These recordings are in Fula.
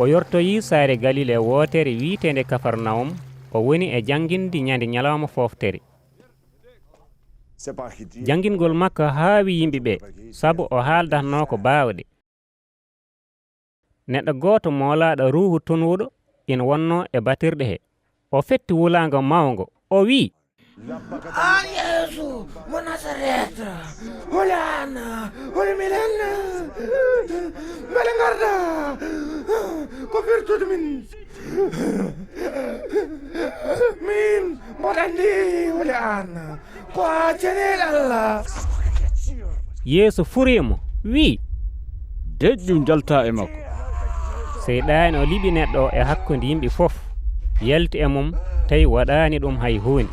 o yortoyi saare Galile wootere wiitende Kafarnaum o woni e jangindi ñande ñalawma foftere. Jangingol makko haawi yimɓe ɓe sabu o haaldatno ko baawɗe. Neɗɗo gooto moolaaɗo ruuhu tonwuɗo ina wonno e batirɗe he. O fetti wulaango mawngo o wii, an Yeesu mo Nasareta holana hol milen mbele garda ko firtude min mboɗandi holi an ko a cenel Allah. Yeesu furimo wii, deƴƴum jalta e makko. seyɗaani o liɓi neɗɗo e hakkunde yimɓe fof yalti e mum tawi waɗaani ɗum hay huuni.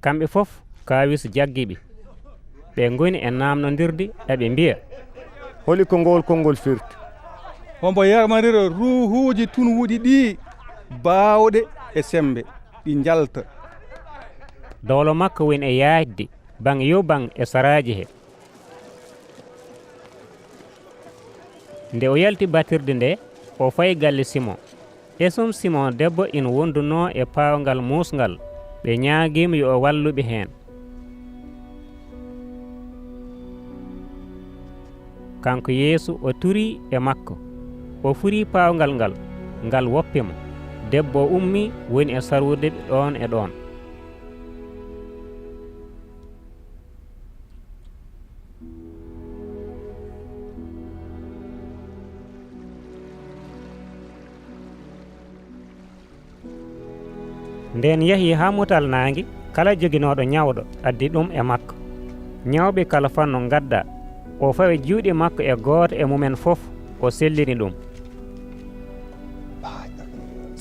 kamɓe fof kaawiso jaggiɓe ɓe ngoni e namnodirde eɓe mbiya, holi ko ngol konngol firti. hombo yamarira ruuhuji tunwuɗi ɗi baawɗe e sembe ɗi jalta. dowlo makko woni e yaajde bang yo bang e saraaji he. nde o yalti batirde nde o fayi galle Simon. Esum Simon debbo ina wonduno e pawngal musngal ɓe ñaaguima yo o walluɓe heen. kanko Yeesu o turi e makko o furi pawngal ngal ngal woppimo. debbo ummi woni e sarwude ɗon e ɗon. nden yahi ha mutal naangi kala joginoɗo ñawɗo addi ɗum e makko. ñawɓe kala fanno gadda o fawi juuɗe makko e gooto e mumen fof o sellini ɗum.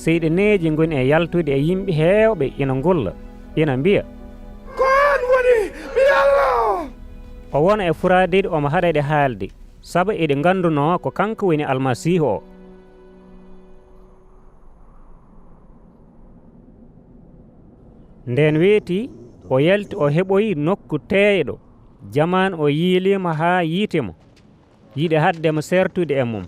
seyɗeneeji ngoni e yaltude e yimɓe heewɓe ina ngulla ina mbiya, kon woni mi Allah. o wona e furadeɗe omo haɗaɗe haalde sabu eɗe ganduno ko kanko woni almasihu o. nden weeti o yalti o heɓoyi nokku teeyɗo jaman o yiilima ha yiitemo yiɗi haddemo sertude e mum.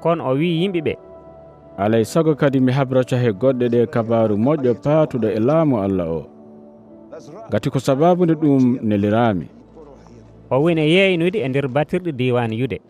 kono o wi yimɓeɓe, alay sago kadi mi habrata he goɗɗe ɗe kabaru moƴƴo paatuɗo e laamu Allah o, gati ko sababude ɗum nelirami. o woni yeynude e nder batirɗe diwan Yude.